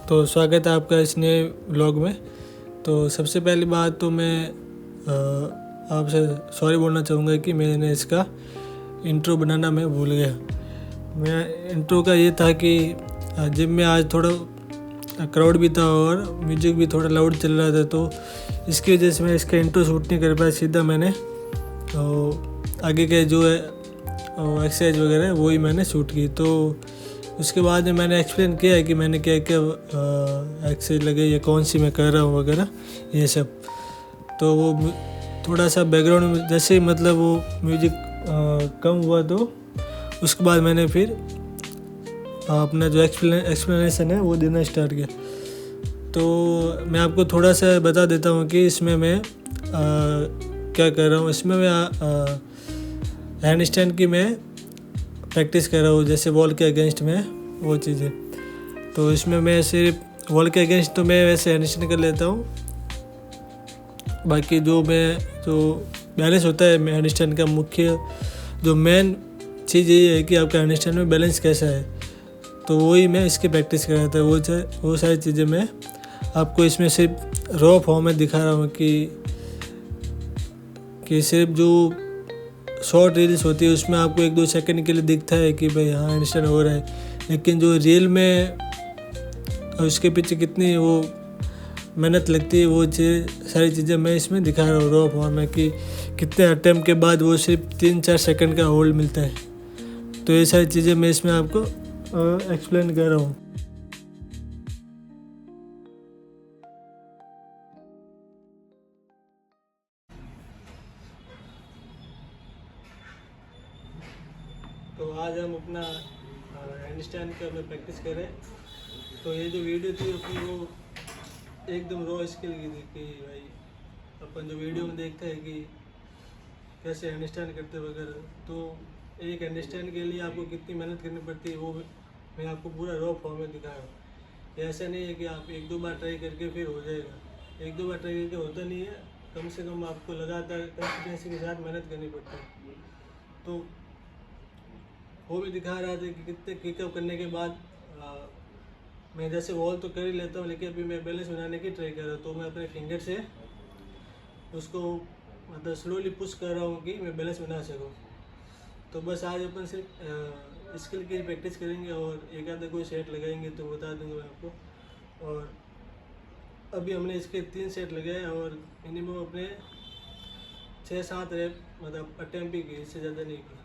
तो स्वागत है आपका इस नए व्लॉग में। तो सबसे पहली बात तो मैं आपसे सॉरी बोलना चाहूँगा कि मैंने इसका इंट्रो बनाना मैं भूल गया। मैं इंट्रो का ये था कि जिम में आज थोड़ा क्राउड भी था और म्यूजिक भी थोड़ा लाउड चल रहा था, तो इसकी वजह से मैं इसका इंट्रो शूट नहीं कर पाया। सीधा मैंने आगे के जो है एक्सरसाइज वगैरह वही मैंने शूट की। तो उसके बाद में मैंने एक्सप्लेन किया है कि मैंने क्या क्या एक्सरसाइज लगाई है, कौन सी मैं कर रहा हूँ वगैरह ये सब। तो वो थोड़ा सा बैकग्राउंड में जैसे ही मतलब वो म्यूजिक कम हुआ, तो उसके बाद मैंने फिर अपना जो एक्सप्लेनेशन है वो देना स्टार्ट किया। तो मैं आपको थोड़ा सा बता देता हूँ कि इसमें मैं क्या कर रहा हूँ। इसमें मैं हैंड स्टैंड की मैं प्रैक्टिस कर रहा हूँ, जैसे वॉल के अगेंस्ट में वो चीज़ें। तो इसमें मैं सिर्फ वॉल के अगेंस्ट तो मैं वैसे हैंड स्टैंड कर लेता हूँ, बाकी जो बैलेंस होता है हैंड स्टैंड का मुख्य जो मेन चीज़ ये है कि आपका हैंड स्टैंड में बैलेंस कैसा है। तो वही मैं इसकी प्रैक्टिस कर रहा था। वो सारी चीज़ें मैं आपको इसमें सिर्फ रॉ फॉर्म में दिखा रहा हूँ कि सिर्फ जो शॉर्ट रील्स होती है उसमें आपको 1-2 सेकंड के लिए दिखता है कि भाई हाँ हैंडस्टैंड हो रहा है, लेकिन जो रियल में उसके पीछे कितनी वो मेहनत लगती है, वो सारी चीज़ें मैं इसमें दिखा रहा हूँ रॉ फॉर्म में कि कितने अटैम्प्ट के बाद वो सिर्फ 3-4 सेकंड का होल्ड मिलता है। तो ये सारी चीज़ें मैं इसमें आपको एक्सप्लेन कर रहा हूँ। तो आज हम अपना हैंडस्टैंड का मैं प्रैक्टिस करें। तो ये जो वीडियो थी अपनी वो एकदम रॉ स्किल की थी कि भाई अपन जो वीडियो में देखते हैं कि कैसे हैंडस्टैंड करते वगैरह, तो एक हैंडस्टैंड के लिए आपको कितनी मेहनत करनी पड़ती है वो मैं आपको पूरा रॉ फॉर्म में दिखा रहा हूँ। ऐसा नहीं है कि आप 1-2 बार ट्राई करके फिर हो जाएगा। 1-2 बार ट्राई करके होता नहीं है, कम से कम आपको लगातार कंसिस्टेंसी के साथ मेहनत करनी पड़ती है। तो वो भी दिखा रहा था कि कितने किकअप करने के बाद मैं जैसे वॉल तो कर ही लेता हूँ, लेकिन अभी मैं बैलेंस बनाने की ट्राई कर रहा हूँ। तो मैं अपने फिंगर से उसको मतलब स्लोली पुश कर रहा हूँ कि मैं बैलेंस बना सकूँ। तो बस आज अपन सिर्फ स्किल की प्रैक्टिस करेंगे और एक आधा कोई सेट लगाएंगे तो बता दूँगा मैं आपको। और अभी हमने इसके 3 सेट लगाए और मिनिमम अपने 6-7 रैप मतलब अटैम्प्ट ही की, इससे ज़्यादा नहीं किया।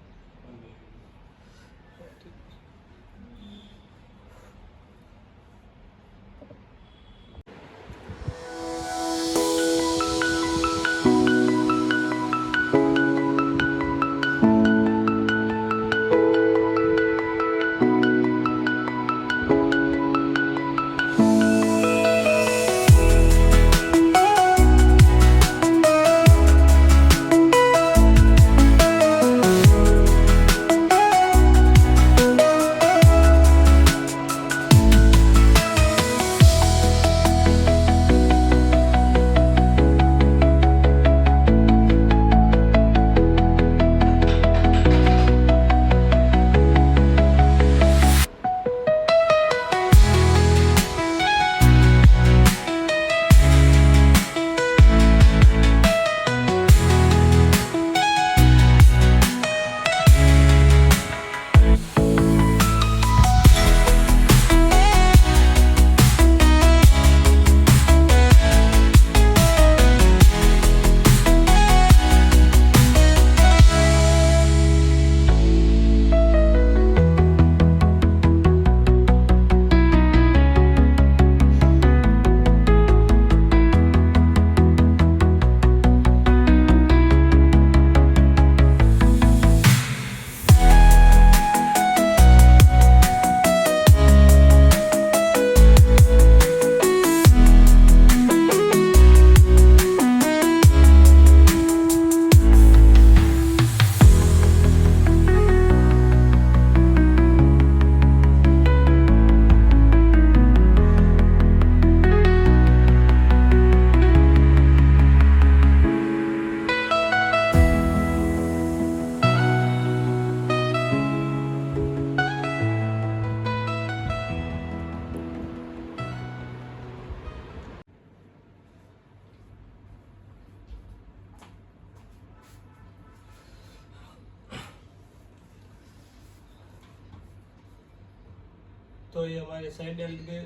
तो ये हमारे साइड डेल्ट के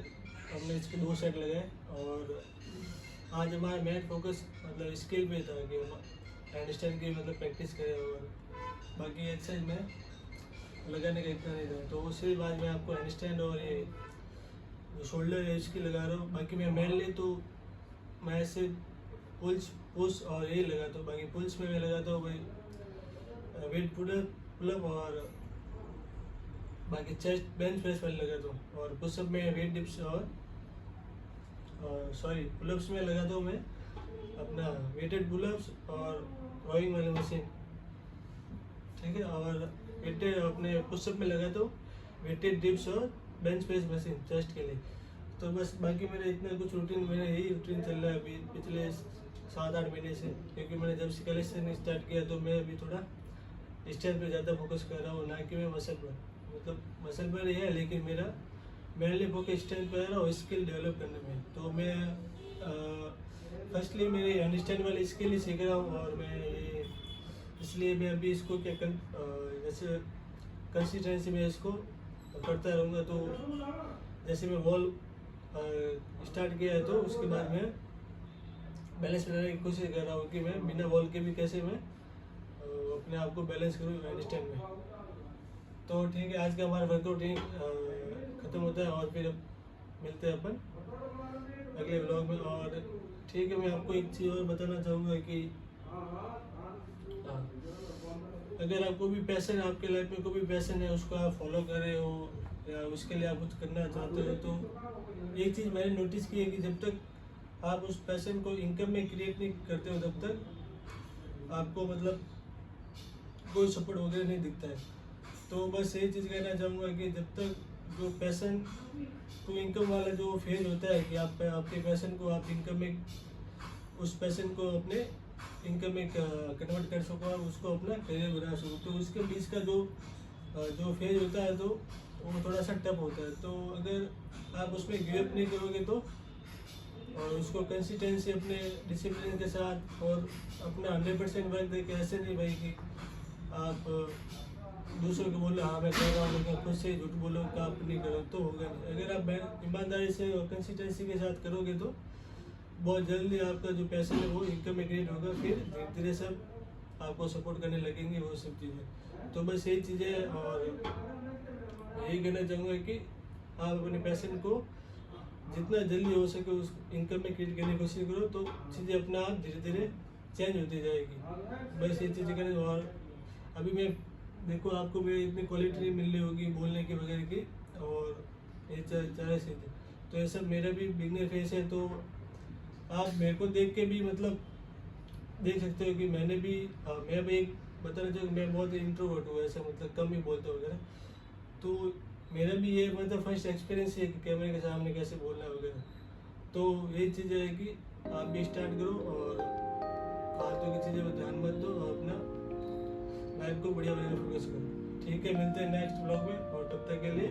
हमने इसके 2 सेट लगाए। और आज हमारा मेन फोकस मतलब स्किल पे था कि हम हैंडस्टैंड की मतलब प्रैक्टिस करें, और बाकी एक्सरसाइज में लगाने का इतना नहीं था। तो उसके बाद मैं आपको हैंडस्टैंड और ये जो शोल्डर है इसकी लगा रहा हूँ। बाकी मैं मेनली तो मैं ऐसे पुश और ये लगाता हूँ। बाकी पुल्स में मैं लगाता हूँ भाई वेट पुलअप और बाकी चेस्ट बेंच प्रेस वाले लगाता हूँ। और पुशअप में वेट डिप्स और सॉरी पुलअप्स में लगाता हूँ मैं अपना वेटेड पुलअप्स और रोइंग वाली मशीन, ठीक है। और वेटेड अपने पुशअप में लगाता हूँ वेटेड डिप्स और बेंच प्रेस मशीन चेस्ट के लिए। तो बस बाकी मेरा इतना कुछ रूटीन, मेरा यही रूटीन चल रहा है अभी पिछले 7-8 महीने से। क्योंकि मैंने जब से कैलिस्थेनिक्स नहीं स्टार्ट किया तो मैं अभी थोड़ा स्ट्रेंथ पे ज़्यादा फोकस कर रहा हूँ, ना कि मैं मसल पर। मतलब मसल पर ही है लेकिन मेरा मेनली फोकस स्ट्रेंथ पर है और स्किल डेवलप करने में। तो मैं फर्स्टली मेरे हैंडस्टैंड वाली स्किल ही सीख रहा हूँ। और मैं ये इसलिए मैं अभी इसको क्या जैसे कंसिस्टेंसी में इसको करता रहूँगा। तो जैसे मैं वॉल स्टार्ट किया है तो उसके बाद मैं बैलेंस बनाने की कोशिश कर रहा हूँ कि मैं बिना वॉल के भी कैसे मैं अपने आप को बैलेंस करूँ हैंडस्टैंड में। तो ठीक है, आज का हमारा वर्कआउट ख़त्म होता है और फिर मिलते हैं अपन अगले व्लॉग में। और ठीक है, मैं आपको एक चीज़ और बताना चाहूँगा कि हाँ, अगर आपको भी पैशन है, आपके लाइफ में कोई भी पैशन है, उसको आप फॉलो कर रहे हो या उसके लिए आप कुछ करना चाहते हो, तो एक चीज़ मैंने नोटिस की है कि जब तक आप उस पैशन को इनकम में क्रिएट नहीं करते हो तब तक आपको मतलब कोई सपोर्ट वगैरह नहीं दिखता है। तो बस यही चीज़ कहना चाहूँगा कि जब तक जो पैशन टू इनकम वाला जो फेज होता है कि आप आपके पैशन को आप इनकम में उस पैशन को अपने इनकम में कन्वर्ट कर सको, आप उसको अपना करियर बना सको, तो उसके बीच का जो फेज होता है तो वो थोड़ा सा टफ होता है। तो अगर आप उसमें गिव अप नहीं करोगे तो और उसको कंसिस्टेंसी अपने डिसिप्लिन के साथ और अपना 100% वर्क दे के, ऐसे नहीं भाई कि आप दूसरों को बोलो हाँ मैं कर रहा हूँ लेकिन खुद से झूठ बोलो कि आप नहीं करो तो होगा नहीं। अगर आप ईमानदारी से और कंसिस्टेंसी के साथ करोगे तो बहुत जल्दी आपका जो पैसा है वो इनकम में क्रिएट होगा। फिर धीरे धीरे सब आपको सपोर्ट करने लगेंगे वो सब चीज़ें। तो बस यही चीज़ें, और यही कहना चाहूँगा कि आप अपने पैशन को जितना जल्दी हो सके उस इनकम में क्रिएट करने की कोशिश करो, तो चीज़ें अपना आप धीरे धीरे चेंज होती जाएगी। बस ये चीज़ें करें। और अभी मैं देखो आपको भी इतनी क्वालिटी नहीं मिल रही होगी बोलने की वगैरह की, और ये चाहे चीज़ें, तो ये सब मेरा भी बिगनर फेस है। तो आप मेरे को देख के भी मतलब देख सकते हो कि मैंने भी मैं भी एक बताना चाहूँ मैं बहुत इंट्रोवर्ट हूँ, ऐसा मतलब कम ही बोलता वगैरह। तो मेरा भी ये मतलब फर्स्ट एक्सपीरियंस है कि कैमरे के सामने कैसे बोलना वगैरह। तो यही चीज़ है कि आप भी स्टार्ट करो और फालतू की चीज़ें पर ध्यान मत दो और अपना लाइफ को बढ़िया बनाने फोकस करो। ठीक है, मिलते हैं नेक्स्ट ब्लॉग में, और तब तक के लिए